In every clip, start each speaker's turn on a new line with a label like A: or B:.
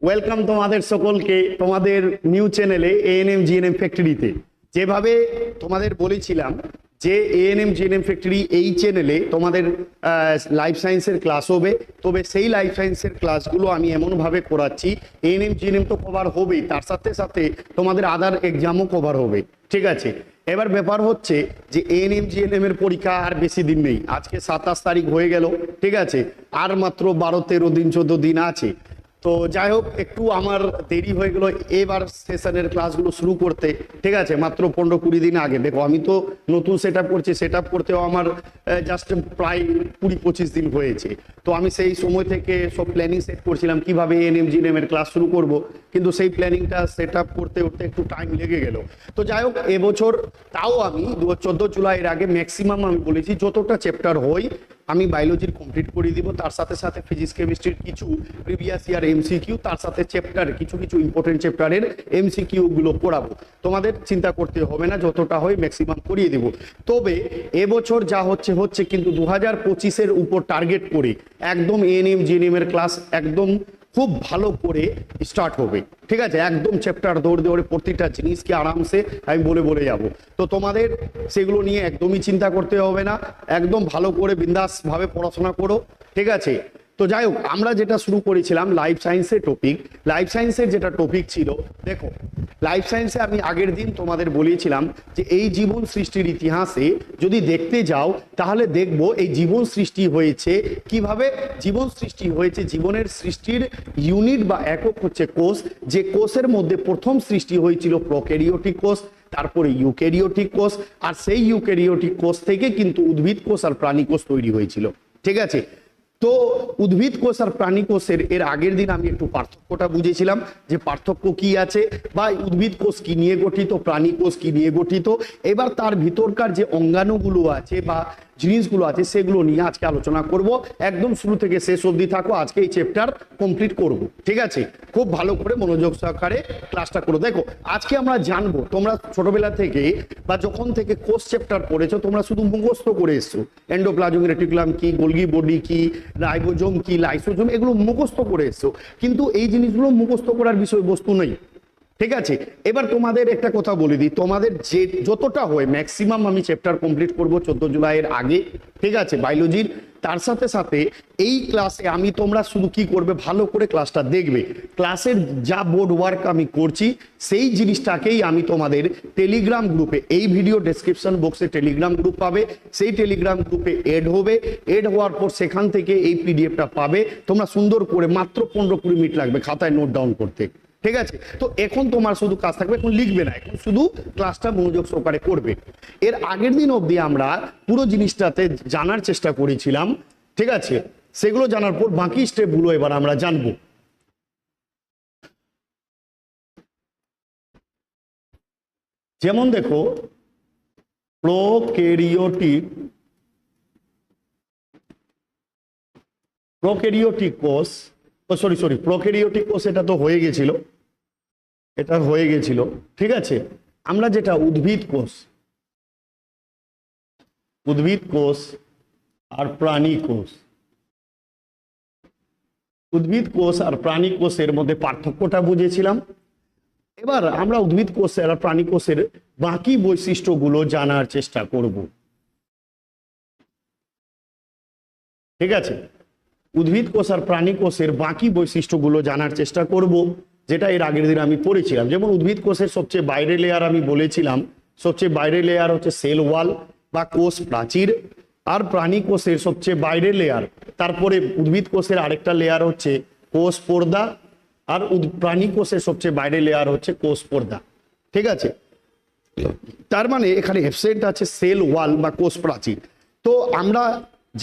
A: Welcome তোমাদের সকলকে তোমাদের নিউ চ্যানেলে এএনএম জিএনএম ফ্যাক্টরিতে। যেভাবে তোমাদের বলেছিলাম যে এএনএম জিএনএম ফ্যাক্টরি এই চ্যানেলে তোমাদের লাইফ সায়েন্সের ক্লাস হবে, তবে সেই লাইফ সায়েন্সের ক্লাসগুলো আমি এমনভাবে করাচ্ছি এএনএম জিএনএম তো কভার হবেই, তার সাথে সাথে তোমাদের আদার এক্সামও কভার হবে। ঠিক আছে, এবার ব্যাপার হচ্ছে যে এএনএম জিএনএম এর পরীক্ষা আর বেশি দিন নেই। আজকে 27 তারিখ হয়ে গেল, ঠিক আছে, আর মাত্র 12-13 দিন 14 দিন আছে। তো যাই হোক, একটু আমার দেরি হয়ে গেল এবার সেশনের ক্লাসগুলো শুরু করতে। ঠিক আছে, মাত্র 15-20 দিন আগে। দেখো, আমি তো নতুন সেট আপ করছি, সেট আপ করতেও আমার জাস্ট প্রায় 20-25 দিন হয়েছে। তো আমি সেই সময় থেকে সব প্ল্যানিং সেট করছিলাম কিভাবে এএনএম জিএনএম এর ক্লাস শুরু করব, কিন্তু সেই প্ল্যানিংটা সেট আপ করতে করতে একটু টাইম লেগে গেল। তো যাই হোক, এবছর তাও আমি 14 জুলাইয়ের আগে ম্যাক্সিমাম আমি বলেছি যতটা চ্যাপ্টার হয় আমি বায়োলজির কমপ্লিট করে দিব, তার সাথে সাথে ফিজিক্স কেমিস্ট্রির কিছু প্রিভিয়াস ইয়ার এমসিকিউ, তার সাথে চ্যাপ্টার কিছু ইম্পর্টেন্ট চ্যাপ্টারের এমসিকিউ গুলো পড়াবো। তোমাদের চিন্তা করতে হবে না, যতটা হয় ম্যাক্সিমাম করিয়ে দেব। তবে এবছর যা হচ্ছে কিন্তু 2025-এর উপর টার্গেট করে একদম এএনএম জিএনএম এর ক্লাস একদম খুব ভালো করে স্টার্ট হবে। ঠিক আছে, একদম চ্যাপ্টার দৌড়ে প্রতিটা জিনিসকে আরামসে আমি বলে যাব। তো তোমাদের সেগুলো নিয়ে একদমই চিন্তা করতে হবে না, একদম ভালো করে বিন্দাসভাবে পড়াশোনা করো। ঠিক আছে, তো যাই হোক, আমরা যেটা শুরু করেছিলাম লাইফ সায়েন্সের টপিক, লাইফ সায়েন্সের যেটা টপিক ছিল, দেখো লাইফ সায়েন্সে আমি আগের দিন তোমাদের বলেছিলাম যে এই জীবন সৃষ্টির ইতিহাসে যদি দেখতে যাও তাহলে দেখবো এই জীবন সৃষ্টি হয়েছে কিভাবে। জীবন সৃষ্টি হয়েছে, জীবনের সৃষ্টির ইউনিট বা একক হচ্ছে কোষ। যে কোষের মধ্যে প্রথম সৃষ্টি হয়েছিল প্রোক্যারিওটিক কোষ, তারপরে ইউক্যারিওটিক কোষ, আর সেই ইউক্যারিওটিক কোষ থেকে কিন্তু উদ্ভিদ কোষ আর প্রাণী কোষ তৈরি হয়েছিল। ঠিক আছে, তো উদ্ভিদ কোষ আর প্রাণী কোষের এর আগের দিন আমি একটু পার্থক্যটা বুঝেছিলাম যে পার্থক্য কি আছে, বা উদ্ভিদ কোষ কি নিয়ে গঠিত, প্রাণী কোষ কি নিয়ে গঠিত। এবার তার ভিতরকার যে অঙ্গাণুগুলো আছে বা জিনিসগুলো আছে সেগুলো নিয়ে আজকে আলোচনা করব। একদম শুরু থেকে শেষ অবধি থাকো, আজকে এই চ্যাপ্টার কমপ্লিট করব। ঠিক আছে, খুব ভালো করে মনোযোগ সহকারে ক্লাসটা করো। দেখো, আজকে আমরা জানবো, তোমরা ছোটবেলা থেকে বা যখন থেকে কোষ চ্যাপ্টার পড়েছো তোমরা শুধু মুখস্থ করে এসছো, এন্ডোপ্লাজমিক রেটিকুলাম কি, গোলগি বডি কি, রাইবোজোম কি, লাইসোজোম, এগুলো মুখস্থ করে এসছো, কিন্তু এই জিনিসগুলো মুখস্থ করার বিষয়বস্তু নেই। ঠিক আছে, এবার তোমাদের একটা কথা বলে দিই, তোমাদের যে যতটা হয় ম্যাক্সিমাম আমি চ্যাপ্টার কমপ্লিট করব 14 জুলাইয়ের আগে। ঠিক আছে, বায়োলজির। তার সাথে সাথে এই ক্লাসে আমি তোমরা শুধু কি করবে, ভালো করে ক্লাসটা দেখবে। ক্লাসের যা বোর্ড ওয়ার্ক আমি করছি সেই জিনিসটাকেই আমি তোমাদের টেলিগ্রাম গ্রুপে, এই ভিডিও ডেসক্রিপশন বক্সে টেলিগ্রাম গ্রুপ পাবে, সেই টেলিগ্রাম গ্রুপে এড হবে। এড হওয়ার পর সেখান থেকে এই পিডিএফটা পাবে। তোমরা সুন্দর করে মাত্র 15-20 মিনিট লাগবে খাতায় নোট ডাউন করতে। ঠিক আছে, তো এখন তোমার শুধু কাজ থাকবে, এখন লিখবে না, এখন শুধু ক্লাসটা মনোযোগ সহকারে করবে। এর আগের দিন অবধি আমরা পুরো জিনিসটাতে জানার চেষ্টা করেছিলাম। ঠিক আছে, সেগুলো জানার পর বাকি স্টেপগুলো এবার আমরা জানবো। যেমন দেখো, প্রোক্যারিওটিক কোষ, প্রোক্যারিওটিক কোষ এটা তো হয়ে গেছিল, এটা হয়ে গেছিল। ঠিক আছে, আমরা যেটা উদ্ভিদ কোষ আর প্রাণী কোষ, উদ্ভিদ কোষ আর প্রাণী কোষের মধ্যে পার্থক্যটা বুঝেছিলাম। এবার আমরা উদ্ভিদ কোষের আর প্রাণী কোষের বাকি বৈশিষ্ট্যগুলো জানার চেষ্টা করব। ঠিক আছে, উদ্ভিদ কোষ আর প্রাণী কোষের বাকি বৈশিষ্ট্যগুলো জানার চেষ্টা করব, যেটা এর আগের দিন আমি পড়েছিলাম। যেমন উদ্ভিদ কোষের সবচেয়ে বাইরে লেয়ার আমি বলেছিলাম, সবচেয়ে বাইরে লেয়ার হচ্ছে সেল ওয়াল বা কোষ প্রাচীর। আর প্রাণী কোষের সবচেয়ে বাইরে লেয়ার, তারপরে উদ্ভিদ কোষের আরেকটা লেয়ার হচ্ছে কোষ পর্দা, আর প্রাণী কোষের সবচেয়ে বাইরে লেয়ার হচ্ছে কোষ পর্দা। ঠিক আছে, তার মানে এখানে অ্যাবসেন্ট আছে সেল ওয়াল বা কোষ প্রাচীর। তো আমরা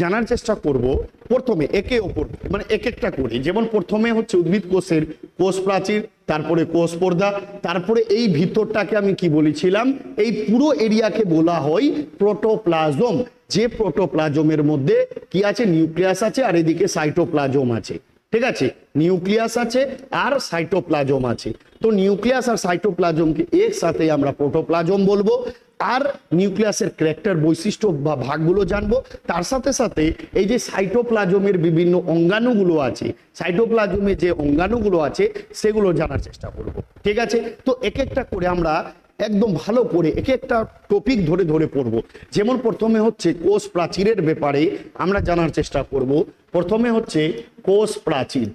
A: জানার চেষ্টা করব প্রথমে একে অপর, মানে এক একটা করে। যেমন প্রথমে হচ্ছে উদ্ভিদ কোষের কোষ প্রাচীর, তারপরে কোষ পর্দা, তারপরে এই ভিতরটাকে আমি কি বলেছিলাম, এই পুরো এরিয়াকে বলা হয় প্রোটোপ্লাজম। যে প্রোটোপ্লাজমের মধ্যে কি আছে, নিউক্লিয়াস আছে, আর এদিকে সাইটোপ্লাজম আছে। ঠিক আছে, নিউক্লিয়াস আছে আর সাইটোপ্লাজম আছে। তো নিউক্লিয়াস আর সাইটোপ্লাজমকে একসাথে আমরা প্রোটোপ্লাজম বলবো। আর নিউক্লিয়াসের ক্যারেক্টার বৈশিষ্ট্য বা ভাগগুলো জানবো। তার সাথে সাথে এই যে সাইটোপ্লাজমের বিভিন্ন অঙ্গাণুগুলো আছে, সাইটোপ্লাজমে যে অঙ্গাণুগুলো আছে সেগুলো জানার চেষ্টা করব। ঠিক আছে, তো এক একটা করে আমরা একদম ভালো করে এক একটা টপিক ধরে ধরে পড়বো। যেমন প্রথমে হচ্ছে কোষ প্রাচীরের ব্যাপারে আমরা জানার চেষ্টা করব। প্রথমে হচ্ছে কোষ প্রাচীর।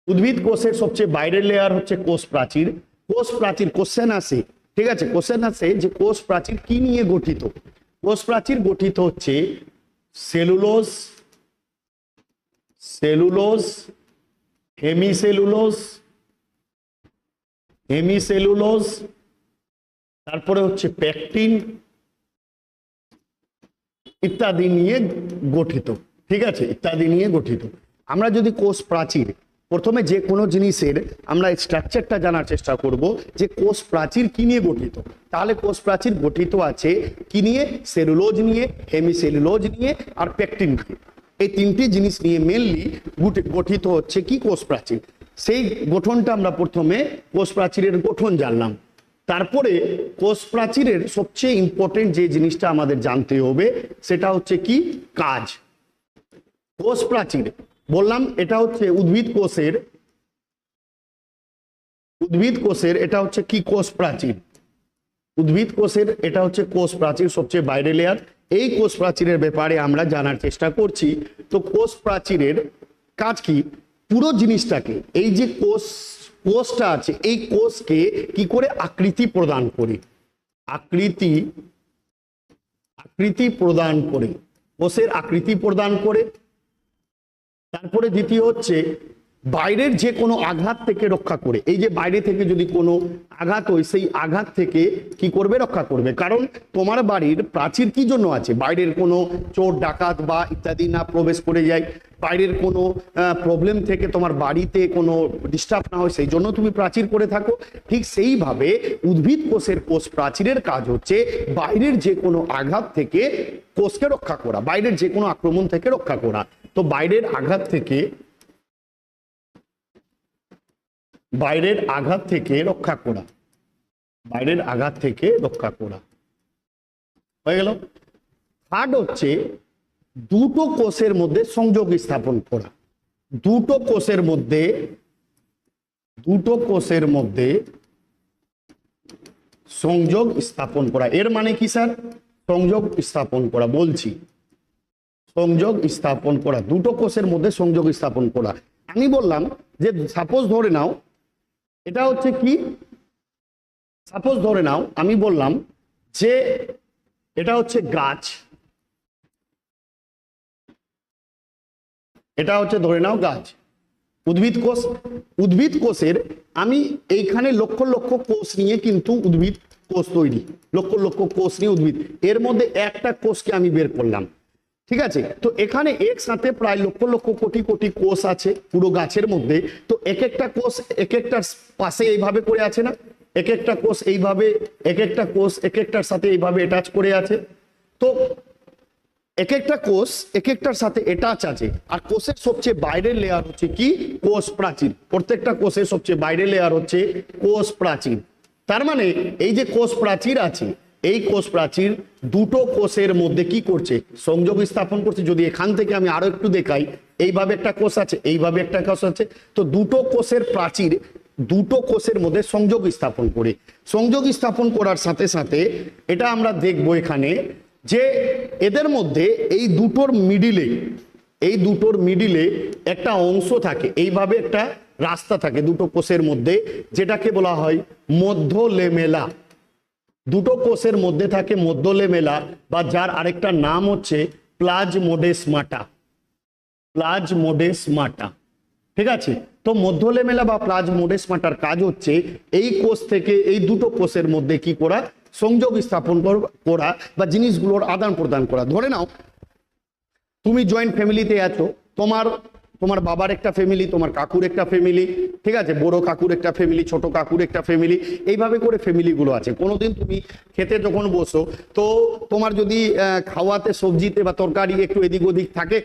A: উদ্ভিদ কোষের সবচেয়ে বাইরের লেয়ার হচ্ছে কোষ প্রাচীর। কোষ প্রাচীর কোশ্চেন আসে, ঠিক আছে, কোশ্চেন আসে যে কোষ প্রাচীর কি নিয়ে গঠিত। কোষ প্রাচীর গঠিত হচ্ছে সেলুলোজ, সেলুলোজ, হেমিসেলুলোজ, হেমিসেলুলোজ, তারপরে হচ্ছে প্যাকটিন ইত্যাদি নিয়ে গঠিত। ঠিক আছে, ইত্যাদি নিয়ে গঠিত। আমরা যদি কোষ প্রাচীর, প্রথমে যে কোনো জিনিসের আমরা স্ট্রাকচারটা জানার চেষ্টা করব যে কোষ প্রাচীর কি নিয়ে গঠিত। তাহলে কোষ প্রাচীর গঠিত আছে কি নিয়ে? সেলুলোজ নিয়ে, হেমিসেলুলোজ নিয়ে আর প্যাকটিন নিয়ে। এই তিনটি জিনিস নিয়ে মেনলি গঠিত হচ্ছে কি কোষ প্রাচীর। সেই গঠনটা আমরা প্রথমে কোষ প্রাচীরের গঠন জানলাম। তারপরে কোষ প্রাচীরের সবচেয়ে ইম্পর্টেন্ট যে জিনিসটা আমাদের জানতে হবে সেটা হচ্ছে কি? কাজ। কোষ প্রাচীর বললাম এটা হচ্ছে উদ্ভিদ কোষের এটা হচ্ছে কি? কোষ প্রাচীর। উদ্ভিদ কোষের এটা হচ্ছে কোষ প্রাচীর, সবচেয়ে বাইরে লেয়ার। এই কোষ প্রাচীরের ব্যাপারে আমরা জানার চেষ্টা করছি। তো কোষ প্রাচীরের কাজ কি? পুরো জিনিসটাকে, এই যে কোষটা আছে এই কোষকে কি করে আকৃতি প্রদান করে, আকৃতি প্রদান করে, কোষের আকৃতি প্রদান করে। তারপরে দ্বিতীয় হচ্ছে বাইরের যে কোনো আঘাত থেকে রক্ষা করে। এই যে বাইরে থেকে যদি কোনো আঘাত হয় সেই আঘাত থেকে কি করবে? রক্ষা করবে। কারণ তোমার বাড়ির প্রাচীর কি জন্য আছে? বাইরের কোনো চোর ডাকাত বা ইত্যাদি না প্রবেশ করে যায়, বাইরের কোনো প্রবলেম থেকে তোমার বাড়িতে কোনো ডিস্টার্ব না হয়, সেই জন্য তুমি প্রাচীর করে থাকো। ঠিক সেইভাবে উদ্ভিদ কোষের কোষ প্রাচীরের কাজ হচ্ছে বাইরের যে কোনো আঘাত থেকে কোষকে রক্ষা করা, বাইরের যে কোনো আক্রমণ থেকে রক্ষা করা। তো বাইরের আঘাত থেকে রক্ষা করা, বাইরের আঘাত থেকে রক্ষা করা হয়ে গেল। থার্ড হচ্ছে দুটো কোষের মধ্যে সংযোগ স্থাপন করা। দুটো কোষের মধ্যে সংযোগ স্থাপন করা। এর মানে কি স্যার? সংযোগ স্থাপন করা বলছি, সংযোগ স্থাপন করা, দুটো কোষের মধ্যে সংযোগ স্থাপন করা। আমি বললাম যে সাপোজ ধরে নাও এটা হচ্ছে কি? সাপোজ ধরে নাও আমি বললাম যে এটা হচ্ছে গাছ, এটা হচ্ছে ধরে নাও গাছ, উদ্ভিদ কোষের আমি এইখানে লক্ষ লক্ষ কোষ নিয়ে কিন্তু উদ্ভিদ কোষ তৈরি, লক্ষ লক্ষ কোষ নিয়ে উদ্ভিদ, এর মধ্যে একটা কোষকে আমি বের করলাম। ঠিক আছে, তো এখানে একসাথে প্রায় লক্ষ লক্ষ কোটি কোটি কোষ আছে পুরো গাছের মধ্যে। তো এক একটা কোষ এক একটার পাশে এইভাবে করে আছে না? এক একটা কোষ এইভাবে, এক একটা কোষ এক একটার সাথে এইভাবে অ্যাটাচ করে আছে। তো এক একটা কোষ এক একটার সাথে অ্যাটাচ আছে। আর কোষের সবচেয়ে বাইরের লেয়ার হচ্ছে কি? কোষ প্রাচীর। প্রত্যেকটা কোষের সবচেয়ে বাইরের লেয়ার হচ্ছে কোষ প্রাচীর। তার মানে এই যে কোষ প্রাচীর আছে, এই কোষ প্রাচীর দুটো কোষের মধ্যে কি করছে? সংযোগ স্থাপন করছে। যদি এখান থেকে আমি আরো একটু দেখাই, এইভাবে একটা কোষ আছে, এইভাবে একটা কোষ আছে। তো দুটো কোষের প্রাচীর দুটো কোষের মধ্যে সংযোগ স্থাপন করে, সংযোগ স্থাপন করার সাথে সাথে এটা আমরা দেখব এখানে যে এদের মধ্যে এই দুটোর মিডিলে একটা অংশ থাকে, এইভাবে একটা রাস্তা থাকে দুটো কোষের মধ্যে, যেটাকে বলা হয় মধ্য লেমেলা। দুটো কোষের মধ্যে থাকে মধ্য লেমেলা, বা যার আরেকটা নাম হচ্ছে প্লাজমোডেসমাটা। প্লাজমোডেসমাটা, ঠিক আছে। তো মধ্য লেমেলা বা প্লাজমোডেসমাটার কাজ হচ্ছে এই কোষ থেকে এই দুটো কোষের মধ্যে কি করা? সংযোগ স্থাপন করা বা জিনিসগুলোর আদান প্রদান করা। ধরে নাও তুমি জয়েন্ট ফ্যামিলিতে আছো, তোমার বাবার একটা ফ্যামিলি, তোমার কাকুর একটা ফ্যামিলি, ঠিক আছে, বড় কাকুর একটা ফ্যামিলি, ছোট কাকুর একটা ফ্যামিলি, এইভাবে করে ফ্যামিলিগুলো আছে। কোনোদিন তুমি খেতে যখন বসো, তো তোমার যদি খাওয়াতে সবজিতে বা তরকারি একটু এদিক ওদিক থাকে,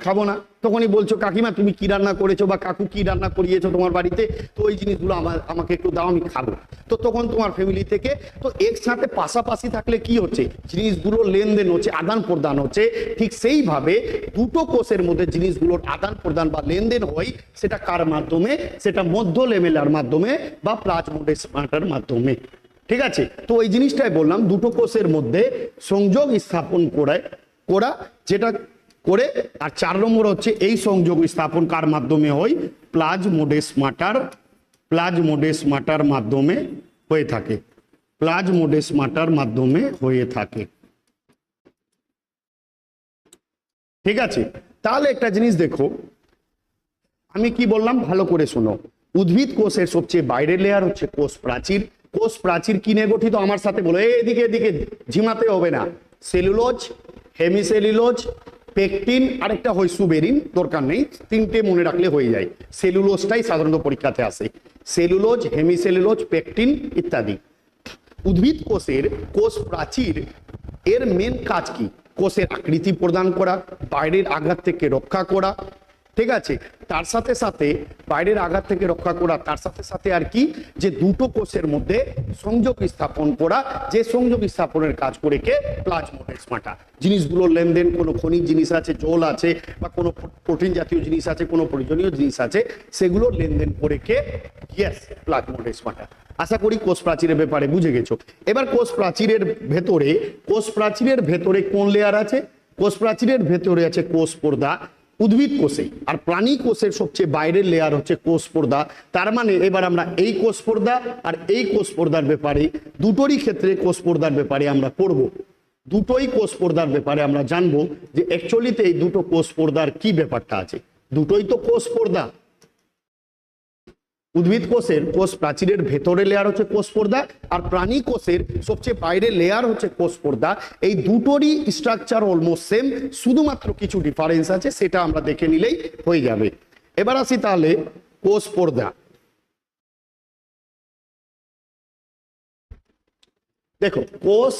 A: খাবো না তখনই বলছো কাকিমা তুমি কি রান্না করেছো বা কাকু কি রান্না করিয়েছো তোমার বাড়িতে, তো ওই জিনিসগুলো আমাকে একটু দাও, আমি খাবো। তো তখন তোমার ফ্যামিলি থেকে তো একসাথে পাশাপাশি থাকলে কি হচ্ছে, জিনিসগুলো লেনদেন হচ্ছে, আদান প্রদান হচ্ছে। ঠিক সেইভাবে দুটো কোষের মধ্যে জিনিসগুলোর আদান প্রদান বা লেনদেন হয়, সেটা কার মাধ্যমে, সেটা মধ্য লেমেলার মাধ্যমে বা প্লাজমোডেসমাটার মাধ্যমে। ঠিক আছে, তো ওই জিনিসটাই বললাম, দুটো কোষের মধ্যে সংযোগ স্থাপন করা যেটা করে। আর 4 নম্বর হচ্ছে এই সংযোগ স্থাপন কার মাধ্যমে হয়, প্লাজমোডেসমাটার মাধ্যমে হয়ে থাকে, প্লাজমোডেসমাটার মাধ্যমে হয়ে থাকে। ঠিক আছে, তাহলে একটা জিনিস দেখো, আমি কি বললাম ভালো করে শোনো। উদ্ভিদ কোষের সবচেয়ে বাইরের লেয়ার হচ্ছে কোষ প্রাচীর। কোষ প্রাচীর কি নিয়ে গঠিত আমার সাথে বলো, এদিকে এদিকে ঝিমাতে হবে না। সেলুলোজ, হেমিসেলুলোজ, পেকটিন, আরেকটা হয় সুবেরিন, দরকার নেই, 3টে মনে রাখলে হয়ে যায়। সেলুলোজটাই সাধারণত পরীক্ষাতে আসে, সেলুলোজ, হেমিসেলুলোজ, পেকটিন ইত্যাদি। উদ্ভিদ কোষের কোষ প্রাচীর এর মেন কাজ কি, কোষের আকৃতি প্রদান করা, বাইরের আঘাত থেকে রক্ষা করা। ঠিক আছে, তার সাথে সাথে বাইরের আঘাত থেকে রক্ষা করা, তার সাথে সাথে আর কি, যে দুটো কোষের মধ্যে সংযোগ স্থাপন করা, যে সংযোগ স্থাপনের কাজ করে কে, প্লাজমোডেসমাটা। জিনিসগুলোর লেনদেন, কোনো খনিজ জিনিস আছে, জল আছে, বা কোনো প্রোটিন জাতীয় জিনিস আছে, কোনো প্রয়োজনীয় জিনিস আছে, সেগুলোর লেনদেন করে কে, ইয়েস, প্লাজমোডেসমাটা। আশা করি কোষ প্রাচীরের ব্যাপারে বুঝে গেছো। এবার কোষ প্রাচীরের ভেতরে কোন লেয়ার আছে, কোষ প্রাচীরের ভেতরে আছে কোষ পর্দা উদ্ভিদ কোষে, আর প্রাণী কোষের সবচেয়ে বাইরের লেয়ার হচ্ছে কোষ পর্দা। তার মানে এবার আমরা এই কোষ পর্দা আর এই কোষ পর্দার ব্যাপারে, দুটোরই ক্ষেত্রে কোষ পর্দার ব্যাপারে আমরা পড়বো, দুটোই কোষ পর্দার ব্যাপারে আমরা জানবো যে অ্যাকচুয়ালিতে এই দুটো কোষ পর্দার কি ব্যাপারটা আছে। দুটোই তো কোষ পর্দা। উদ্ভিদ কোষের কোষ প্রাচীরের ভেতরে লেয়ার হচ্ছে কোষ পর্দা, আর প্রাণী কোষের সবচেয়ে বাইরের লেয়ার হচ্ছে কোষ পর্দা। এই দুটোরই স্ট্রাকচার অলমোস্ট সেম, শুধুমাত্র কিছু ডিফারেন্স আছে, সেটা আমরা দেখে নিলেই হয়ে যাবে। এবার আসি তাহলে কোষ পর্দা। দেখো, কোষ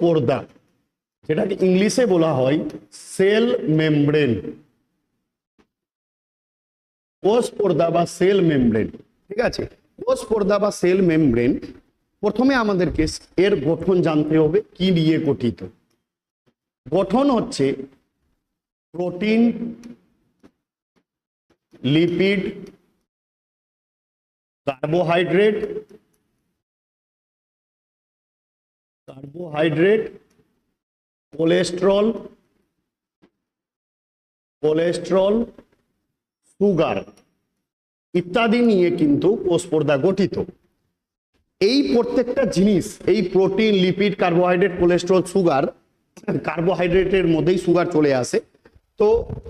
A: পর্দা, যেটাকে ইংলিশে বলা হয় সেল মেমব্রেন, কোষ পর্দা বা সেল মেমব্রেন। ঠিক আছে, কোষ পর্দা বা সেল মেমব্রেন, প্রথমে আমাদেরকে এর গঠন জানতে হবে, কি নিয়ে গঠিত। গঠন হচ্ছে protein, lipid, carbohydrate, cholesterol, sugar ইত্যাদি নিয়ে কিন্তু কোষ পর্দা গঠিত। এই প্রত্যেকটা জিনিস, এই protein, lipid, carbohydrate, cholesterol, sugar, কার্বোহাইড্রেটের মধ্যেই সুগার চলে আসে, তো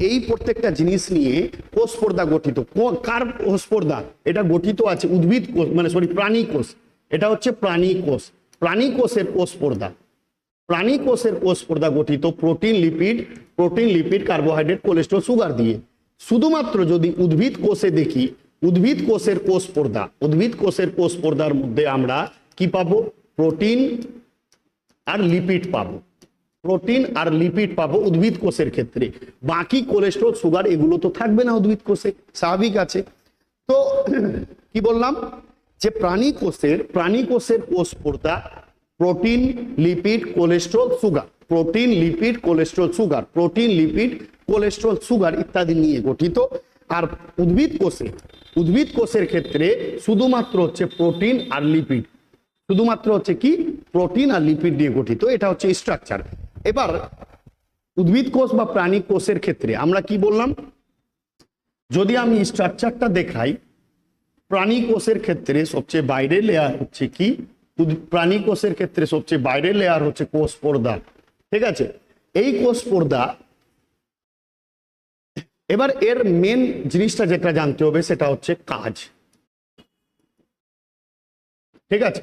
A: এই প্রত্যেকটা জিনিস নিয়ে কোষ পর্দা গঠিত। কার কোষ পর্দা? এটা গঠিত আছে উদ্ভিদ কোষ, মানে প্রাণী কোষ। এটা হচ্ছে প্রাণী কোষ, প্রাণী কোষের কোষ পর্দা। প্রাণী কোষের কোষ পর্দা গঠিত protein, lipid, carbohydrate, cholesterol, sugar দিয়ে। শুধুমাত্র যদি উদ্ভিদ কোষে দেখি, উদ্ভিদ কোষের কোষ পর্দার মধ্যে আমরা কি পাবো, প্রোটিন আর লিপিড পাবো, উদ্ভিদ কোষের ক্ষেত্রে। বাকি কোলেস্টেরল, সুগার এগুলো তো থাকবে না উদ্ভিদ কোষে, স্বাভাবিক আছে। তো কি বললাম, যে প্রাণী কোষের কোষ পর্দা প্রোটিন, লিপিড, কোলেস্টেরল, সুগার ইত্যাদি নিয়ে গঠিত। আর উদ্ভিদ কোষের ক্ষেত্রে শুধুমাত্র হচ্ছে প্রোটিন আর লিপিড, নিয়ে গঠিত। এটা হচ্ছে স্ট্রাকচার। এবার উদ্ভিদ কোষ বা প্রাণী কোষের ক্ষেত্রে আমরা কি বললাম, যদি আমি স্ট্রাকচারটা দেখাই, প্রাণী কোষের ক্ষেত্রে সবচেয়ে বাইরের লেয়ার হচ্ছে কি, প্রাণী কোষের ক্ষেত্রে সবচেয়ে বাইরের লেয়ার হচ্ছে কোষ পর্দা। ঠিক আছে, এই কোষ পর্দা, এবার এর মেন জিনিসটা যেটা জানতে হবে সেটা হচ্ছে কাজ। ঠিক আছে,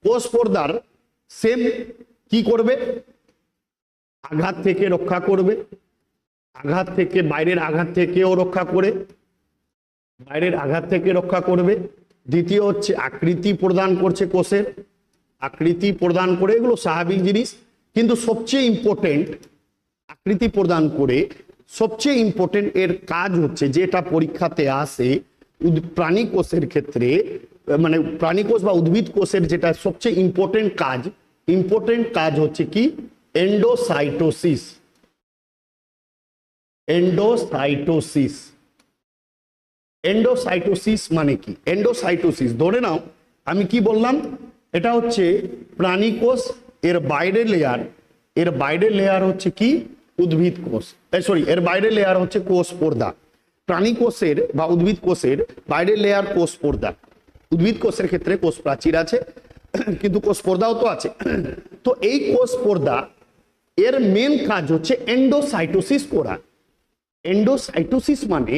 A: কোষ পর্দার সেম কি করবে, আঘাত থেকে রক্ষা করবে, বাইরের আঘাত থেকেও রক্ষা করবে। দ্বিতীয় হচ্ছে আকৃতি প্রদান করছে, কোষের আকৃতি প্রদান করে, এগুলো স্বাভাবিক জিনিস। কিন্তু সবচেয়ে ইম্পর্টেন্ট আকৃতি প্রদান করে সবচেয়ে ইম্পর্টেন্ট এর কাজ হচ্ছে যেটা পরীক্ষাতে আসে প্রাণী কোষের ক্ষেত্রে, মানে প্রাণী কোষ বা উদ্ভিদ কোষের যেটা সবচেয়ে ইম্পর্টেন্ট কাজ হচ্ছে কি এন্ডোসাইটোসিস। এন্ডোসাইটোসিস মানে কি? এন্ডোসাইটোসিস ধরে নাও আমি কি বললাম, এটা হচ্ছে প্রাণী কোষ, এর বাইরের লেয়ার হচ্ছে কি উদ্ভিদ কোষ, সরি এর বাইরের লেয়ার হচ্ছে কোষ পর্দা। প্রাণী কোষের বা উদ্ভিদ কোষের বাইরের লেয়ার কোষ পর্দা। উদ্ভিদ কোষের ক্ষেত্রে কোষ প্রাচীর আছে কিন্তু কোষ পর্দাও তো আছে। তো এই কোষ পর্দা এর মেন কাজ হচ্ছে এন্ডোসাইটোসিস করা। এন্ডোসাইটোসিস মানে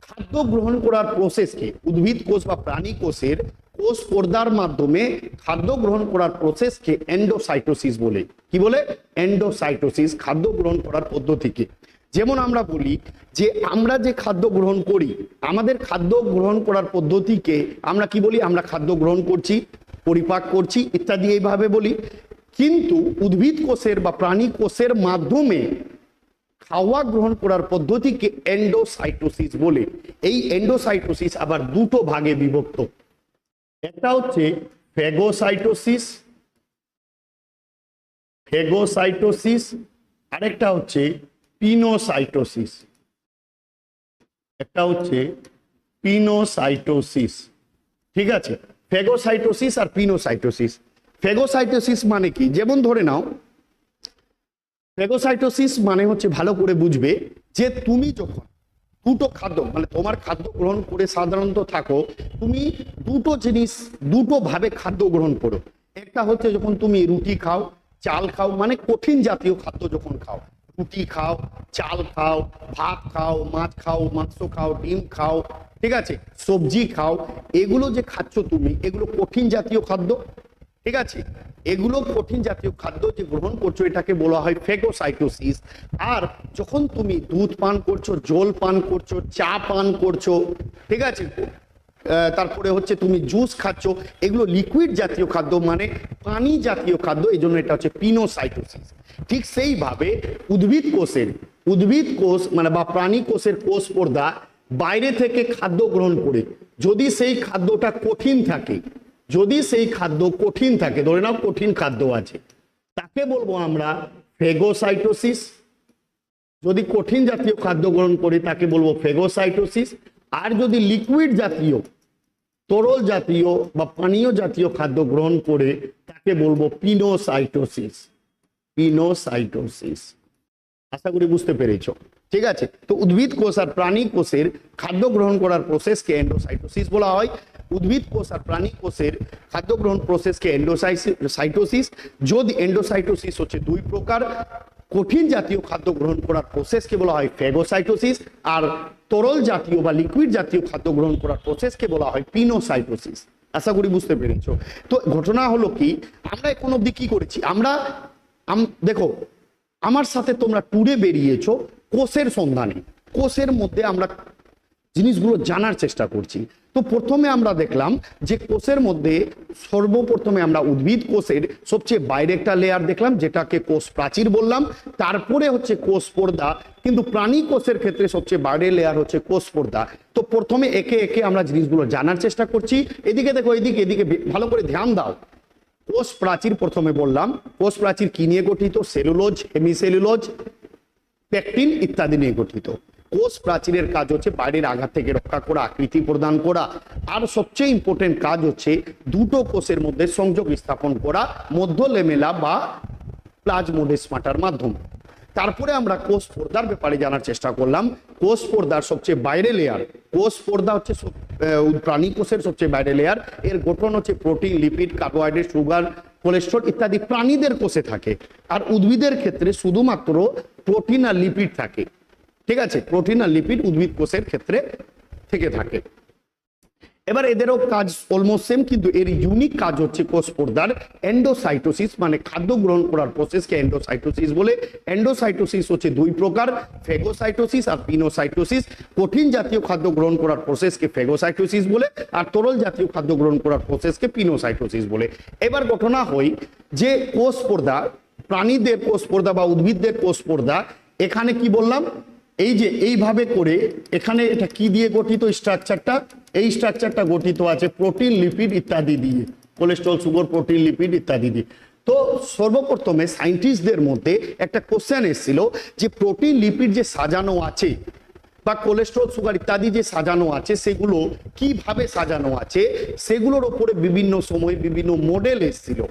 A: খাদ্য গ্রহণ করার প্রসেসকে, উদ্ভিদ কোষ বা প্রাণী কোষের কোষ পর্দার মাধ্যমে খাদ্য গ্রহণ করার প্রসেসকে এন্ডোসাইটোসিস বলে। কি বলে? এন্ডোসাইটোসিস, খাদ্য গ্রহণ করার পদ্ধতিকে। যেমন আমরা বলি যে আমরা যে খাদ্য গ্রহণ করি, আমাদের খাদ্য গ্রহণ করার পদ্ধতিকে আমরা কি বলি? আমরা খাদ্য গ্রহণ করছি, পরিপাক করছি ইত্যাদি এইভাবে বলি। কিন্তু উদ্ভিদ কোষের বা প্রাণী কোষের মাধ্যমে খাওয়া গ্রহণ করার পদ্ধতিকে এন্ডোসাইটোসিস বলে। এই এন্ডোসাইটোসিস আবার দুটো ভাগে বিভক্ত। একটা হচ্ছে ফেগোসাইটোসিস, আরেকটা হচ্ছে পিনোসাইটোসিস। ঠিক আছে, ফেগোসাইটোসিস আর পিনোসাইটোসিস। ফেগোসাইটোসিস মানে কি? যেমন ধরে নাও, ফেগোসাইটোসিস মানে হচ্ছে, ভালো করে বুঝবে, যে তুমি যখন দুটো খাদ্য, মানে তোমার খাদ্য গ্রহণ করে সাধারণত থাকো, তুমি দুটো জিনিস দুটো ভাবে খাদ্য গ্রহণ করো। একটা হচ্ছে যখন তুমি রুটি খাও, চাল খাও, মানে কঠিন জাতীয় খাদ্য যখন খাও, রুটি খাও, চাল খাও, ভাত খাও, মাছ খাও, মাংস খাও, ডিম খাও, ঠিক আছে, সবজি খাও, এগুলো যে খাচ্ছ তুমি, এগুলো কঠিন জাতীয় খাদ্য। ঠিক আছে, এগুলো কঠিন জাতীয় খাদ্য যে গ্রহণ করছো, এটাকে বলা হয় ফেগোসাইটোসিস। আর যখন তুমি দুধ পান করছো, জল পান করছো, চা পান করছো, ঠিক আছে, তারপরে হচ্ছে তুমি জুস খাচ্ছ, এগুলো লিকুইড জাতীয় খাদ্য, মানে পানি জাতীয় খাদ্য, এই জন্য এটা হচ্ছে পিনোসাইটোসিস। ঠিক সেইভাবে উদ্ভিদ কোষ মানে বা প্রাণী কোষের কোষ পর্দা বাইরে থেকে খাদ্য গ্রহণ করে যদি সেই খাদ্যটা কঠিন থাকে, ধরে নাও কঠিন খাদ্য আছে, তাকে বলবো আমরা ফেগোসাইটোসিস। যদি কঠিন জাতীয় খাদ্য গ্রহণ করে তাকে বলবো ফেগোসাইটোসিস। আর যদি লিকুইড জাতীয়, তরল জাতীয় বা পানীয় জাতীয় খাদ্য গ্রহণ করে তাকে বলবো পিনোসাইটোসিস। আশা করি বুঝতে পেরেছো। ঠিক আছে, তো উদ্ভিদ কোষ আর প্রাণী কোষের খাদ্য গ্রহণ করার প্রসেসকে এন্ডোসাইটোসিস বলা হয়। উদ্ভিদ কোষ আর প্রাণী কোষের খাদ্য গ্রহণ প্রসেসকে এন্ডোসাইটোসিস। যদি এন্ডোসাইটোসিস হচ্ছে দুই প্রকার, কঠিন জাতীয় খাদ্য গ্রহণ করার প্রসেসকে বলা হয় ফেগোসাইটোসিস, আর তরল জাতীয় বা লিকুইড জাতীয় খাদ্য গ্রহণ করার প্রসেসকে বলা হয় পিনোসাইটোসিস। আশা করি বুঝতে পেরেছো। তো ঘটনা হলো কি, আমরা এখন অবধি কি করেছি, আমরা দেখো আমার সাথে তোমরা ট্যুরে বেরিয়েছো কোষের সন্ধানে, কোষের মধ্যে আমরা জিনিসগুলো জানার চেষ্টা করছি। তো প্রথমে আমরা দেখলাম যে কোষের মধ্যে সর্বপ্রথমে আমরা উদ্ভিদ কোষের সবচেয়ে বাইরে একটা লেয়ার দেখলাম, যেটাকে কোষ প্রাচীর বললাম, তারপরে হচ্ছে কোষ পর্দা, কিন্তু প্রাণী কোষের ক্ষেত্রে সবচেয়ে বাইরের লেয়ার হচ্ছে কোষ পর্দা। তো প্রথমে একে একে আমরা জিনিসগুলো জানার চেষ্টা করছি। এদিকে দেখো, এদিকে ভালো করে ধ্যান দাও। কোষ প্রাচীর প্রথমে বললাম, কোষ প্রাচীর কি নিয়ে গঠিত? সেলুলোজ, হেমিসেলুলোজ, পেকটিন ইত্যাদি নিয়ে গঠিত। কোষ প্রাচীরের কাজ হচ্ছে বাইরের আঘাত থেকে রক্ষা করা, আকৃতি প্রদান করা, আর সবচেয়ে ইম্পর্টেন্ট কাজ হচ্ছে দুটো কোষের মধ্যে সংযোগ স্থাপন করা মধ্য লেমেলা বা প্লাজমোডেসমাটার মাধ্যমে। তারপরে আমরা কোষ পর্দার ব্যাপারে জানার চেষ্টা করলাম। কোষ পর্দার সবচেয়ে বাইরে লেয়ার, কোষ পর্দা হচ্ছে প্রাণী কোষের সবচেয়ে বাইরে লেয়ার। এর গঠন হচ্ছে protein, lipid, carbohydrate, sugar, cholesterol ইত্যাদি প্রাণীদের কোষে থাকে। আর উদ্ভিদের ক্ষেত্রে শুধুমাত্র প্রোটিন আর লিপিড থাকে। ঠিক আছে, প্রোটিন আর লিপিড উদ্ভিদ কোষের ক্ষেত্রে থেকে থাকে। এবার এদেরও কাজ অলমোস্ট সেম, কিন্তু এর ইউনিক কাজ হচ্ছে কোষ পর্দার এন্ডোসাইটোসিস, মানে খাদ্য গ্রহণ করার প্রসেসকে এন্ডোসাইটোসিস বলে। এন্ডোসাইটোসিস হচ্ছে দুই প্রকার, ফেগোসাইটোসিস আর পিনোসাইটোসিস। কঠিন জাতীয় খাদ্য গ্রহণ করার প্রসেসকে ফেগোসাইটোসিস বলে, আর তরল জাতীয় খাদ্য গ্রহণ করার প্রসেসকে পিনোসাইটোসিস বলে। এবার ঘটনা হয় যে কোষ পর্দা প্রাণীদের কোষ পর্দা বা উদ্ভিদদের কোষ পর্দা, এখানে কি বললাম, এই যে এইভাবে করে এখানে এটা কি দিয়ে গঠিত স্ট্রাকচারটা, এই স্ট্রাকচারটা গঠিত আছে প্রোটিন, লিপিড ইত্যাদি দিয়ে, কোলেস্ট্রল, সুগার, প্রোটিন, লিপিড ইত্যাদি দিয়ে। তো সর্বপ্রথমে সায়েন্টিস্টদের মধ্যে একটা কোশ্চেন এসেছিল যে প্রোটিন, লিপিড যে সাজানো আছে বা কোলেস্ট্রল, সুগার ইত্যাদি যে সাজানো আছে সেগুলো কিভাবে সাজানো আছে, সেগুলোর উপরে বিভিন্ন সময় বিভিন্ন মডেল এসেছিল।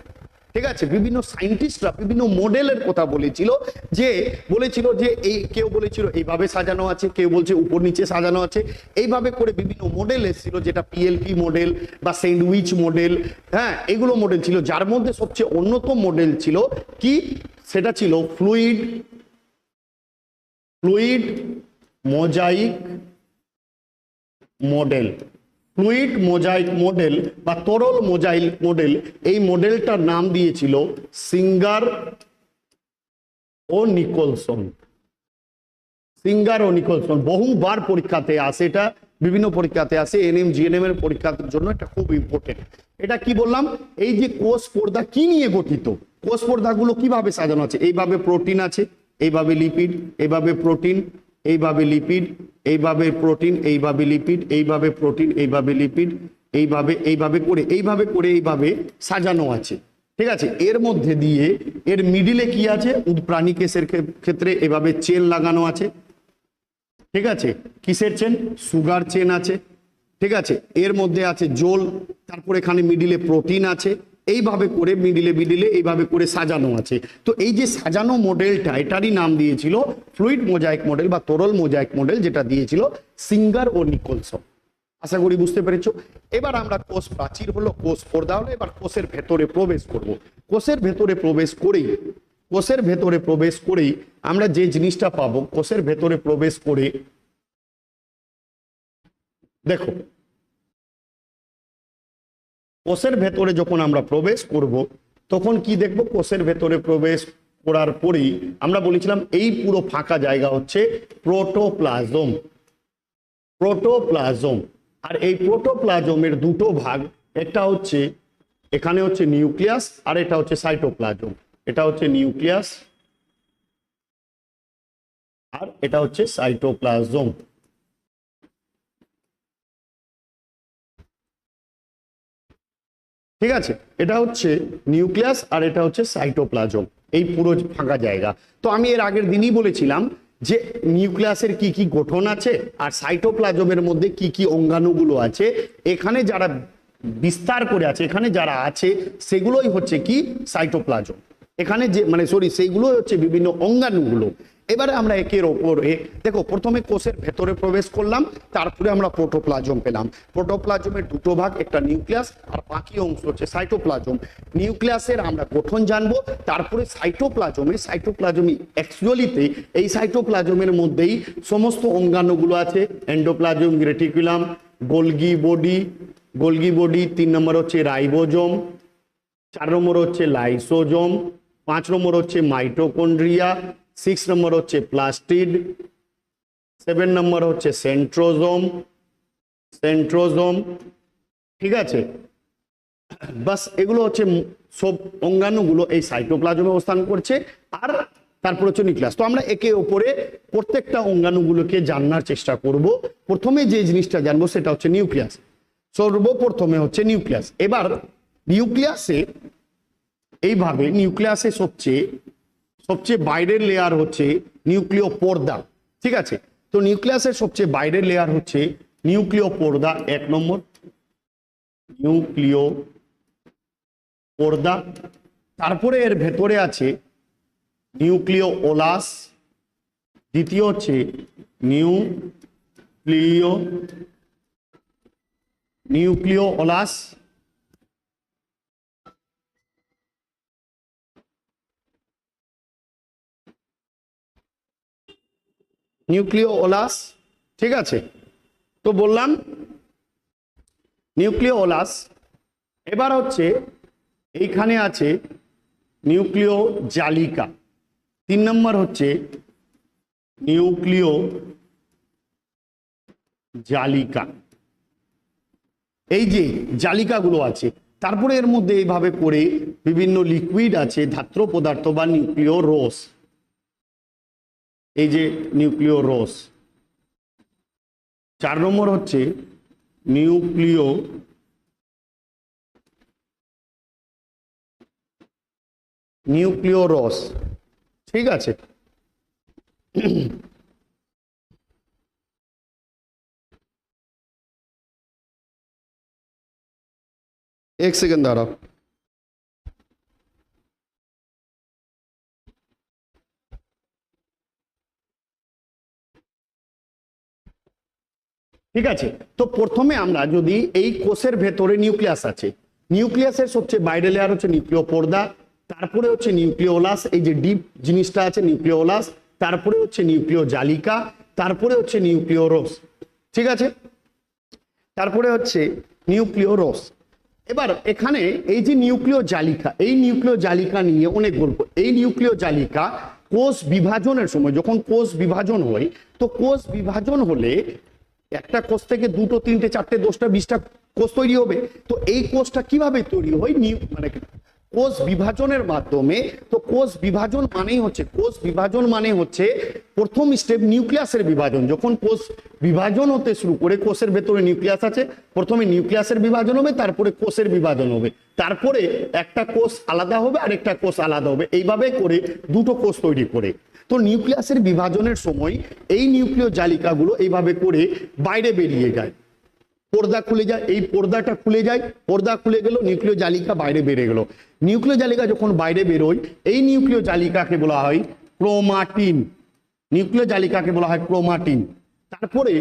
A: ঠিক আছে, বিভিন্ন সায়েন্টিস্টরা বিভিন্ন মডেলের কথা বলেছিল, যে এই কেউ বলেছিল এইভাবে সাজানো আছে, কেউ বলছে উপর নিচে সাজানো আছে, এইভাবে করে বিভিন্ন মডেল এসেছিল, যেটা পিএলপি মডেল বা স্যান্ডউইচ মডেল, হ্যাঁ এগুলো মডেল ছিল। যার মধ্যে সবচেয়ে অন্যতম মডেল ছিল কি, সেটা ছিল fluid mosaic model. Fluid mosaic model বা তরল মোজাইক মডেল, এই মডেলটার নাম দিয়েছিল সিঙ্গার ও নিকোলসন। বহুবার পরীক্ষাতে আসে, এটা বিভিন্ন পরীক্ষাতে আসে, এনএম জিএনএম এর পরীক্ষার জন্য এটা খুব ইম্পর্টেন্ট। এটা কি বললাম, এই যে কোষ পর্দা কি নিয়ে গঠিত, কোষ পর্দাগুলো কিভাবে সাজানো আছে, এইভাবে প্রোটিন আছে, এইভাবে লিপিড, এইভাবে প্রোটিন, এইভাবে লিপিড, এইভাবে প্রোটিন, এইভাবে লিপিড, এইভাবে প্রোটিন, এইভাবে লিপিড, এইভাবে করে সাজানো আছে। ঠিক আছে, এর মধ্যে দিয়ে এর মিডিলে কি আছে, প্রাণী কেসের ক্ষেত্রে এভাবে চেন লাগানো আছে। ঠিক আছে, কিসের চেন, সুগার চেন আছে। ঠিক আছে, এর মধ্যে আছে জল, তারপর এখানে মিডিলে প্রোটিন আছে, এইভাবে করে মিডিলে এইভাবে করে সাজানো আছে। তো এই যে সাজানো মডেলটা, এটারই নাম দিয়েছিল ফ্লুইড মোজাইক মডেল বা তরল মোজাইক মডেল, যেটা দিয়েছিল সিঙ্গার ও নিকোলসন। আশা করি বুঝতে পেরেছো। এবার আমরা কোষ প্রাচীর হলো, কোষ পর্দা হলো, এবার কোষের ভেতরে প্রবেশ করব। কোষের ভেতরে প্রবেশ করেই আমরা যে জিনিসটা পাবো, কোষের ভেতরে প্রবেশ করে দেখো, কোষের ভেতরে যখন আমরা প্রবেশ করব তখন কি দেখব, কোষের ভেতরে প্রবেশ করার পরেই আমরা বলেছিলাম এই পুরো ফাঁকা জায়গা হচ্ছে প্রোটোপ্লাজম। আর এই প্রোটোপ্লাজমের দুটো ভাগ, একটা হচ্ছে এখানে হচ্ছে নিউক্লিয়াস, আর এটা হচ্ছে সাইটোপ্লাজম। এটা হচ্ছে নিউক্লিয়াস আর এটা হচ্ছে সাইটোপ্লাজম। ঠিক আছে, এটা হচ্ছে নিউক্লিয়াস আর এটা হচ্ছে সাইটোপ্লাজম, এই পুরো ফাঁকা জায়গা। তো আমি এর আগের দিনই বলেছিলাম যে নিউক্লিয়াসের কি কি গঠন আছে আর সাইটোপ্লাজমের মধ্যে কি কি অঙ্গাণুগুলো আছে, এখানে যারা বিস্তার করে আছে, এখানে যারা আছে সেগুলোই হচ্ছে কি সাইটোপ্লাজম। এখানে যে সেইগুলো হচ্ছে বিভিন্ন অঙ্গাণুগুলো। এবারে আমরা একের ওপরে দেখো, প্রথমে কোষের ভেতরে প্রবেশ করলাম, তারপরে আমরা প্রোটোপ্লাজম পেলাম। প্রোটোপ্লাজমের দুটো ভাগ, একটা নিউক্লিয়াস আর বাকি অংশ হচ্ছে সাইটোপ্লাজম। নিউক্লিয়াসের আমরা গঠন জানবো, তারপরে সাইটোপ্লাজমে অ্যাকচুয়ালিতে এই সাইটোপ্লাজমের মধ্যেই সমস্ত অঙ্গাণুগুলো আছে, এন্ডোপ্লাজম, রেটিকুলাম, গোলগি বডি, 3 নম্বর হচ্ছে রাইবোজোম, 4 নম্বর হচ্ছে লাইসোজোম, 5 নম্বর হচ্ছে মাইটোকন্ড্রিয়া, 6 নম্বর হচ্ছে প্লাস্টিড, 7 নম্বর হচ্ছে সেন্ট্রোজোম। ঠিক আছে, বাস এগুলো হচ্ছে সব অঙ্গাণুগুলো এই সাইটোপ্লাজমে অবস্থান করছে। আর তারপর হচ্ছে নিউক্লিয়াস। তো আমরা একে ওপরে প্রত্যেকটা অঙ্গাণুগুলোকে জানার চেষ্টা করব। প্রথমে যে জিনিসটা জানবো সেটা হচ্ছে নিউক্লিয়াস। সর্বপ্রথমে হচ্ছে নিউক্লিয়াস। এবার নিউক্লিয়াসে সবচেয়ে বাইরের লেয়ার হচ্ছে নিউক্লিয় পর্দা। ঠিক আছে, তো নিউক্লিয়াসের সবচেয়ে বাইরের লেয়ার হচ্ছে নিউক্লিয় পর্দা, 1 নম্বর নিউক্লিয় পর্দা। তারপরে এর ভেতরে আছে নিউক্লিয় ওলাস, দ্বিতীয় হচ্ছে নিউক্লিয় ওলাস, ঠিক আছে, তো বললাম নিউক্লিয় ওলাস। এবার হচ্ছে এইখানে আছে নিউক্লিয় জালিকা, 3 নম্বর হচ্ছে নিউক্লিয় জালিকা। এই যে জালিকাগুলো আছে, তারপরে এর মধ্যে এইভাবে করে বিভিন্ন লিকুইড আছে, ধাত্র পদার্থ বা নিউক্লিয় রস। এই যে নিউক্লিয় রস। 4 নম্বর হচ্ছে নিউক্লিয় রস। ঠিক আছে, एक सेकंड दाঁড়াও। ঠিক আছে, তো প্রথমে আমরা যদি এই কোষের ভেতরে নিউক্লিয়াস আছে, নিউক্লিয়াসের সবচেয়ে বাইরে লেয়ার হচ্ছে নিউক্লিয় পর্দা, তারপরে হচ্ছে নিউক্লিওলাস, এই যে ডিপ জিনিসটা আছে নিউক্লিওলাস, তারপরে হচ্ছে নিউক্লিয় জালিকা, তারপরে হচ্ছে নিউক্লিয় রস। ঠিক আছে, তারপরে হচ্ছে নিউক্লিয় রস। এবার এখানে এই যে নিউক্লিয় জালিকা, এই নিউক্লিয় জালিকা নিয়ে অনেক গল্প। এই নিউক্লিয় জালিকা কোষ বিভাজনের সময়, যখন কোষ বিভাজন হয়, তো কোষ বিভাজন হলে একটা কোষ থেকে 2টো 3টে 4টে 10টা 20টা কোষ তৈরি হবে। তো এই কোষটা কিভাবে তৈরি হয়, মানে কোষ বিভাজনের মাধ্যমে। তো কোষ বিভাজন মানেই হচ্ছে প্রথম স্টেপ নিউক্লিয়াসের বিভাজন। যখন কোষ বিভাজন হতে শুরু করে, কোষের ভেতরে নিউক্লিয়াস আছে, প্রথমে নিউক্লিয়াসের বিভাজন হবে, তারপরে কোষের বিভাজন হবে, তারপরে একটা কোষ আলাদা হবে আর একটা কোষ আলাদা হবে, এইভাবে করে 2টো কোষ তৈরি করে। তো নিউক্লিয়াসের বিভাজনের সময় এই নিউক্লিয় জালিকাগুলো এইভাবে করে বাইরে বেরিয়ে যায়, পর্দা খুলে যায়, এই পর্দাটা খুলে যায়, পর্দা খুলে গেল, নিউক্লিয় জালিকা বাইরে বেরিয়ে গেল। নিউক্লিয় জালিকা যখন বাইরে বেরোয়, এই নিউক্লিয় জালিকাকে বলা হয় ক্রোমাটিন। নিউক্লিয় জালিকাকে বলা হয় ক্রোমাটিন। তারপরে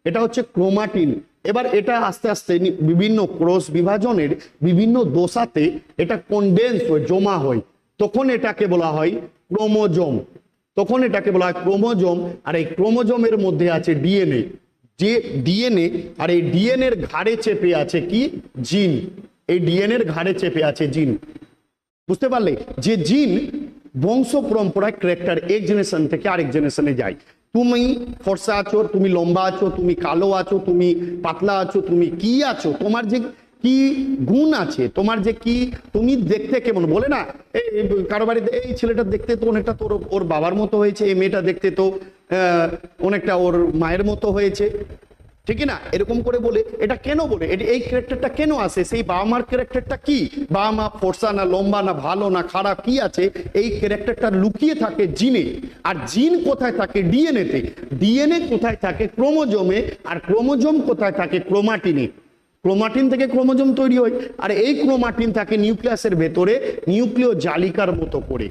A: এটা হচ্ছে ক্রোমাটিন। এবার এটা আস্তে আস্তে বিভিন্ন ক্রস বিভাজনের বিভিন্ন দশাতে এটা কনডেন্স হয়ে জমা হয়, তখন এটাকে বলা হয় ক্রোমোজোম। আর এই ক্রোমোজোমের মধ্যে আছে ডিএনএ। যে ডিএনএ, আর এই ডিএনএর ঘাড়ে চেপে আছে কি, জিন। এই ডিএনএর ঘাড়ে চেপে আছে জিন। বুঝতে পারলে, যে জিন বংশ পরম্পরায় ক্যারেক্টার এক জেনারেশন থেকে আরেক জেনারেশনে যায়। তুমি ফর্সা আছো, তুমি লম্বা আছো, তুমি কালো আছো, তুমি পাতলা আছো, তুমি কি আছো, তোমার যে কি গুণ আছে, তোমার যে কি, তুমি দেখতে কেমন, বলে না এই কারো বাড়িতে এই ছেলেটা দেখতে তো অনেকটা তোর ওর বাবার মতো হয়েছে, এই মেয়েটা দেখতে তো অনেকটা ওর মায়ের মতো হয়েছে, ঠিক না, এরকম করে বলে। এটা কেন বলে, এই ক্যারেক্টারটা কেন আসে, সেই বাবা মার ক্যারেক্টারটা কি, বাবা মা ফর্সা না লম্বা না ভালো না খারাপ কি আছে, এই ক্যারেক্টারটা লুকিয়ে থাকে জিনে। আর জিন কোথায় থাকে, ডিএনএ তে। ডিএনএ কোথায় থাকে, ক্রোমোজোমে। আর ক্রোমোজোম কোথায় থাকে, ক্রোমাটিনে। ক্রোমাটিন থেকে ক্রোমোজোম তৈরি হয়, আর এই ক্রোমাটিন থাকে নিউক্লিয়াসের ভেতরে নিউক্লিয় জালিকার মতো করে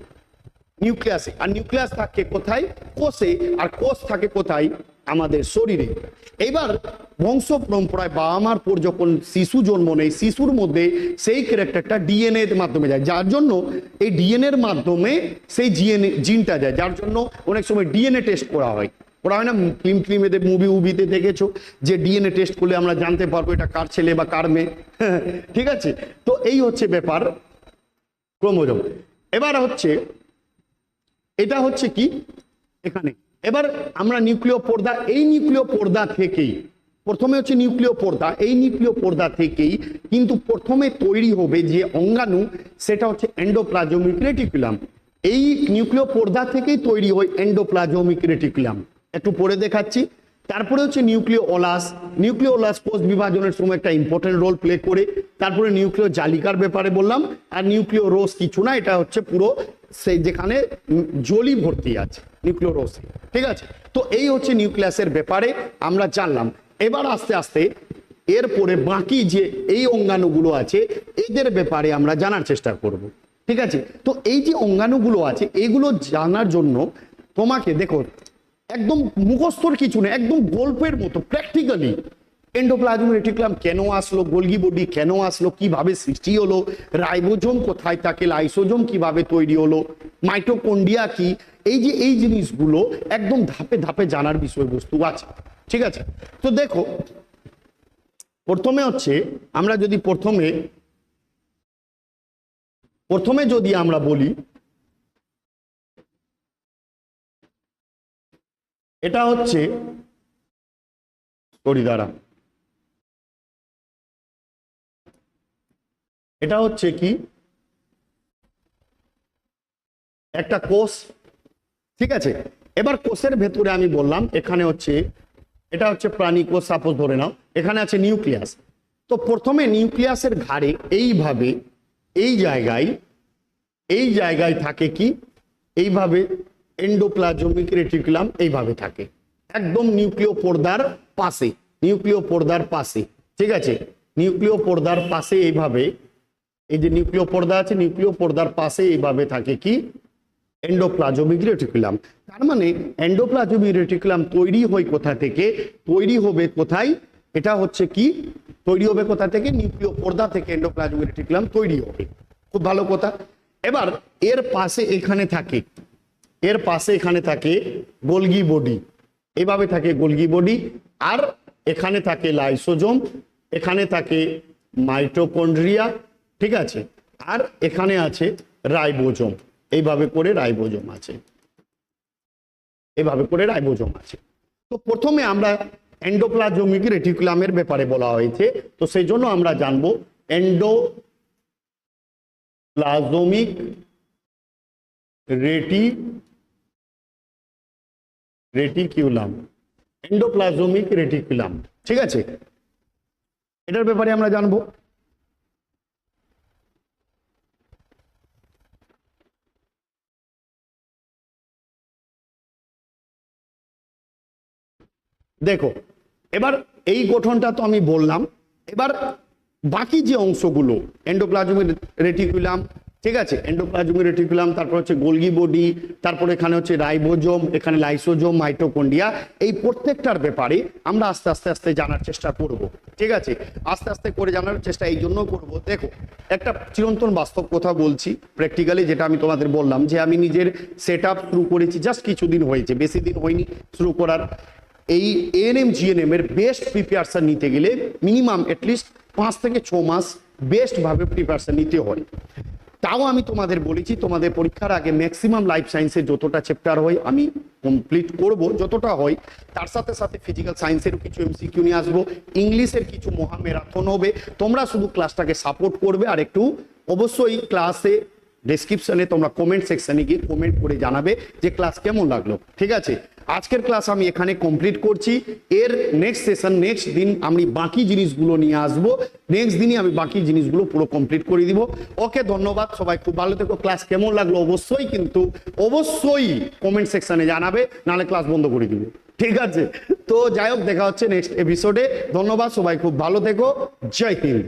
A: নিউক্লিয়াসে। আর নিউক্লিয়াস থাকে কোথায়, কোষে। আর কোষ থাকে কোথায়, আমাদের শরীরে। এবার বংশ পরম্পরায় বাবা মার পর যখন শিশু জন্ম নেয়, শিশুর মধ্যে সেই ক্যারেক্টারটা ডিএনএ এর মাধ্যমে যায়, যার জন্য এই ডিএনএ এর মাধ্যমে সেই জিনটা যায়, যার জন্য অনেক সময় ডিএনএ টেস্ট করা হয় না, ফিল্মে মুভি উভিতে দেখেছো যে ডিএনএ টেস্ট করলে আমরা জানতে পারবো এটা কার ছেলে বা কার মেয়ে। ঠিক আছে, তো এই হচ্ছে ব্যাপার ক্রোমোজোম। এবার হচ্ছে এটা হচ্ছে কি এখানে, এবার আমরা নিউক্লিয় পর্দা, এই নিউক্লিয় পর্দা থেকেই প্রথমে হচ্ছে নিউক্লিয় পর্দা, এই নিউক্লিয় পর্দা থেকেই কিন্তু প্রথমে তৈরি হবে যে অঙ্গাণু, সেটা হচ্ছে এন্ডোপ্লাজমিক রেটিকুলাম। এই নিউক্লিয় পর্দা থেকেই তৈরি হয় এন্ডোপ্লাজমিক রেটিকুলাম, একটু পরে দেখাচ্ছি। তারপরে হচ্ছে নিউক্লিয় ওলাস। নিউক্লিয় ওলাস কোষ বিভাজনের সময় একটা ইম্পর্টেন্ট রোল প্লে করে। তারপরে নিউক্লিয় জালিকার ব্যাপারে বললাম। আর নিউক্লিয় রোস কিছু না, এটা হচ্ছে পুরো সেই যেখানে জলি ভর্তি আছে নিউক্লিয় রোস। ঠিক আছে, তো এই হচ্ছে নিউক্লিয়াসের ব্যাপারে আমরা জানলাম। এবার আস্তে আস্তে এরপরে বাকি যে এই অঙ্গাণুগুলো আছে এদের ব্যাপারে আমরা জানার চেষ্টা করব। ঠিক আছে, তো এই যে অঙ্গাণুগুলো আছে এগুলো জানার জন্য তোমাকে দেখো একদম মুখস্থর কিছু নেই, একদম গল্পের মতো প্র্যাকটিক্যালি এন্ডোপ্লাজমিক রেটিকুলাম কেন আসলো, গোলগি বডি কেন আসলো, কিভাবে সৃষ্টি হলো, রাইবোজোম কোথায় থাকে, লাইসোজোম কিভাবে তৈরি হলো, মাইটোকন্ড্রিয়া কি, এই যে এই জিনিসগুলো একদম ধাপে ধাপে জানার বিষয়বস্তু আছে। ঠিক আছে, তো দেখো প্রথমে হচ্ছে আমরা যদি প্রথমে যদি আমরা বলি, এটা হচ্ছে দ্বারা এটা হচ্ছে কি একটা কোষ, ঠিক আছে। এবার কোষের ভেতরে আমি বললাম এখানে হচ্ছে এটা হচ্ছে প্রাণী কোষ, সাপোজ ধরে নাও এখানে আছে নিউক্লিয়াস। তো প্রথমে নিউক্লিয়াসের ঘাড়ে এইভাবে এই জায়গায় থাকে কি এইভাবে এন্ডোপ্লাজমিক রেটিকুলাম এইভাবে থাকে একদম নিউক্লিয় পর্দার পাশে, ঠিক আছে। নিউক্লিয় পর্দার পাশে এইভাবে, এই যে নিউক্লিয় পর্দা আছে, নিউক্লিয় পর্দার পাশে এইভাবে থাকে কি এন্ডোপ্লাজমিক রেটিকুলাম। তার মানে এন্ডোপ্লাজমিক রেটিকুলাম তৈরি হয় কোথা থেকে, তৈরি হবে কোথায়, এটা হচ্ছে কি তৈরি হবে কোথা থেকে, নিউক্লিয় পর্দা থেকে এন্ডোপ্লাজমিক রেটিকুলাম তৈরি হবে। খুব ভালো কথা। এবার এর পাশে এখানে থাকে গোলগি বডি, এভাবে থাকে গোলগি বডি, আর এখানে থাকে লাইসোজোম, এখানে থাকে মাইটোকন্ড্রিয়া, ঠিক আছে, আর এখানে আছে রাইবোজোম। এইভাবে করে রাইবোজোম আছে, তো প্রথমে আমরা এন্ডোপ্লাজমিক রেটিকুলামের ব্যাপারে বলা হয়েছে, তো সেই জন্য আমরা জানবো এন্ডোপ্লাজমিক রেটিকুলাম, ঠিক আছে, এটার ব্যাপারে আমরা জানবো। দেখো এবার এই গঠনটা তো আমি বললাম, এবার বাকি যে অংশগুলো এন্ডোপ্লাজমিক রেটিকুলাম, ঠিক আছে, এন্ডোপ্লাজমিক রেটিকুলাম, তারপর হচ্ছে গোলগি বডি, তারপর এখানে হচ্ছে রাইবোজোম, এখানে লাইসোজোম, মাইটোকন্ড্রিয়া, এই প্রত্যেকটার ব্যাপারে আমরা আস্তে আস্তে জানার চেষ্টা করব, ঠিক আছে, আস্তে আস্তে করে জানার চেষ্টা এই জন্য করবো। দেখো একটা চিরন্তন বাস্তব কথা বলছি প্র্যাকটিক্যালি, যেটা আমি তোমাদের বললাম যে আমি নিজের সেট আপ শুরু করেছি, জাস্ট কিছুদিন হয়েছে, বেশি দিন হয়নি শুরু করার। এই এএনএম জিএনএম এর বেস্ট প্রিপারেশন নিতে গেলে মিনিমাম অ্যাটলিস্ট 5 থেকে 6 মাস বেস্ট ভাবে প্রিপারেশন নিতে হয়। তাও আমি তোমাদের বলেছি তোমাদের পরীক্ষার আগে ম্যাক্সিমাম লাইফ সায়েন্সের যতটা চ্যাপ্টার হয় আমি কমপ্লিট করব, যতটা হয়, তার সাথে সাথে ফিজিক্যাল সায়েন্সেরও কিছু এমসিকিউ নিয়ে আসবো, ইংলিশের কিছু মহামেরাথন হবে। তোমরা শুধু ক্লাসটাকে সাপোর্ট করবে, আর একটু অবশ্যই ক্লাসে ডেসক্রিপশনে তোমরা কমেন্ট সেকশনে গিয়ে কমেন্ট করে জানাবে যে ক্লাস কেমন লাগলো, ঠিক আছে। আজকের ক্লাস আমি এখানে কমপ্লিট করছি, এর নেক্সট সেশন নেক্সট দিন আমি বাকি জিনিসগুলো নিয়ে আসবো, নেক্সট দিনই আমি বাকি জিনিসগুলো পুরো কমপ্লিট করে দিব। ওকে, ধন্যবাদ, সবাই খুব ভালো থেকো। ক্লাস কেমন লাগলো অবশ্যই কিন্তু অবশ্যই কমেন্ট সেকশনে জানাবে, নাহলে ক্লাস বন্ধ করে দিব, ঠিক আছে। তো যাই হোক, দেখা হচ্ছে নেক্সট এপিসোডে। ধন্যবাদ, সবাই খুব ভালো থেকো, জয় হিন্দ।